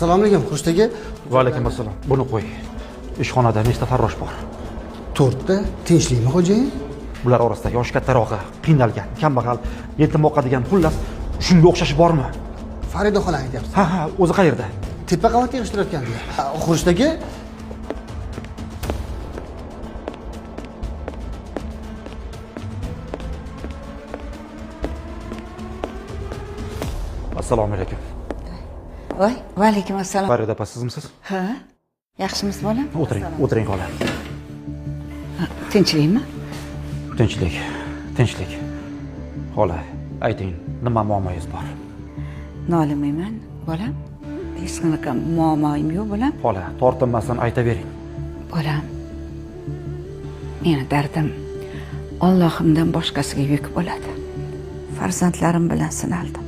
Assalomu alaykum, Xurshid aka. Va alaykum assalom. Buni qo'y. Ishxonada nechta farrosh bor? 4 ta. Tinchlikmi, xo'jayin? Bular orasida yoshi kattarog'i, qiynalgan, kambag'al, yetim boqadigan, xullas, shunga o'xshashi bormi? Farida xola aytyapsiz. Ha, o'zi qayerda? Tepa qavatda yig'ishtirayotgandilar. Xurshid aka, Assalomu alaykum. Voy, va alaykum assalom. Farida opa, sizmisiz? Ha? Yaxshimisiz bolam? O'tiring xola. Tinchlikmi? Tinchlik. Xola, ayting, nima muammoyingiz bor? Nolimayman, bolam. Hech qanaqa muammoim yo'q, bolam. Xola, tortinmasdan aytavering. Bolam. Meni dardim Allohimdan boshqasiga yuk bo'ladi. Farzandlarim bilan sinaldim.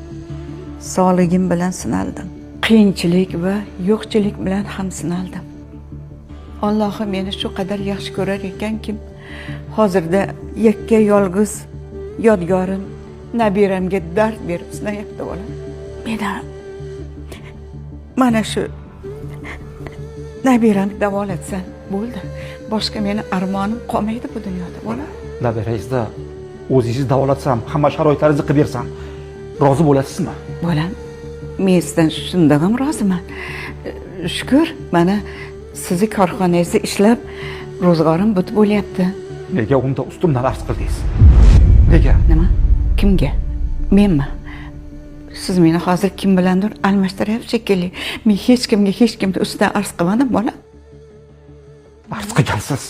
Sog'ligim bilan sinaldim. Qiyinchilik va yo'qchilik bilan ham sinaldim. Allohim meni shu qadar yaxshi ko'rar ekanki, hozirda yakka yolg'iz yodgorim nabiramga dard berib sinayapti bolam. Mana shu nabiramni davolatsan bo'ldi. Boshqa meni armonim qolmaydi bu dunyoda bolam. Nabirangizda o'zingiz davolatsam, hamma sharoitlaringizni qilib bersam, rozi bo'lasizmi? Bolam, men sizdan shundoq ham roziman. Shukr, mana sizni korxonangizda ishlab ro'zg'orim butib bo'lyapti. Nega unda ustimdan arz qildingiz? Nega? Nima? Kimga? Menmi? Siz meni hozir kim bilandir almashtiryapsiz shekilli. Men hech kimga ustidan arz qilmadim, bolam. Arz qilgansiz.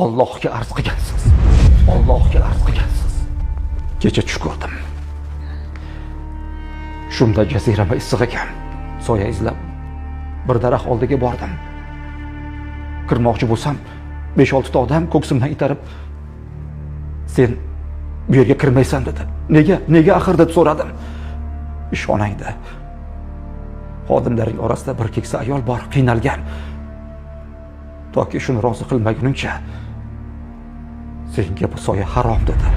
Allohga arz qilgansiz. Kecha tush ko'rdim. Shunda jazirama issiq ekan. Soya izlab bir daraxt oldiga bordim. Kirmoqchi bo'lsam, 5-6 ta odam ko'ksimdan itarib, "Sen bu yerga kirmaysan" dedi. Nega axir deb so'radim. Ishxonangda xodimlaring orasida bir keksa ayol bor, qiynalgan. Toki shuni rozi qilmaguningcha senga bu soya harom dedi.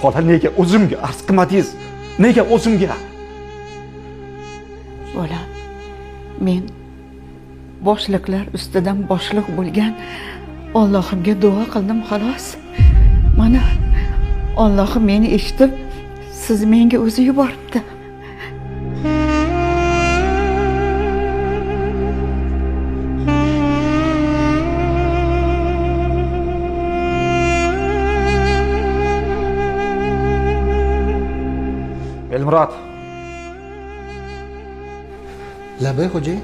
Xola, nega o'zimga arz qilmadingiz? Nega o'zimga? Bolam, men boshliqlar ustidan boshliq bo'lgan Allohimga duo qildim xolos. Mana Allohim meni eshitib, siz menga o'zi yuboribdi. Elmurod, labay xo'jayin.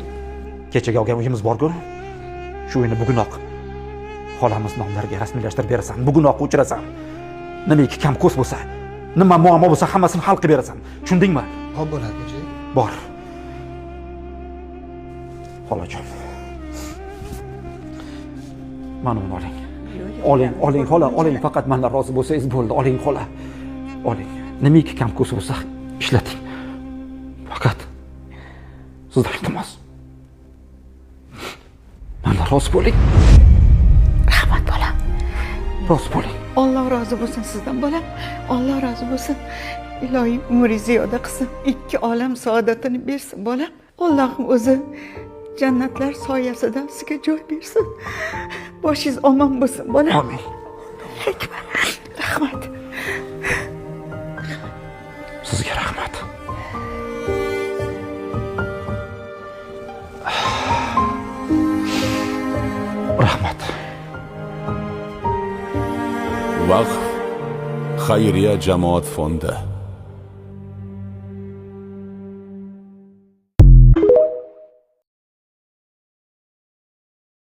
kechaga olgan uyimiz bor-ku. Shu uyni bugunoq xolamiz nomlariga rasmiylashtirib berasan, bugunoq o'chirasan. Nimaki kam ko'z bo'lsa, nima muammo bo'lsa hammasini hal qilib berasan. Tushundingmi? Xo'p bo'ladi xo'jayin. Bor. Xolajon. Mana uni oling. Oling xola, oling, faqat mendan rozi bo'lsangiz bo'ldi. Oling xola. Oling. Nimaki kam ko'z bo'lsa ishlating. Faqat sizdan iltimos. Mendan rozi bo'ling. Rahmat bolam. Rozi bo'ling. Alloh rozi bo'lsin sizdan bolam. Alloh rozi bo'lsin. Ilohim umringizni ziyoda qilsin. 2 olam saodatini bersin bolam. Allohim o'zi jannatlar soyasida sizga joy bersin. Boshingiz omon bo'lsin bolam. Amin. Rahmat. Sizga rahmat. Rahmat. Vaqf xayriya jamoat fondi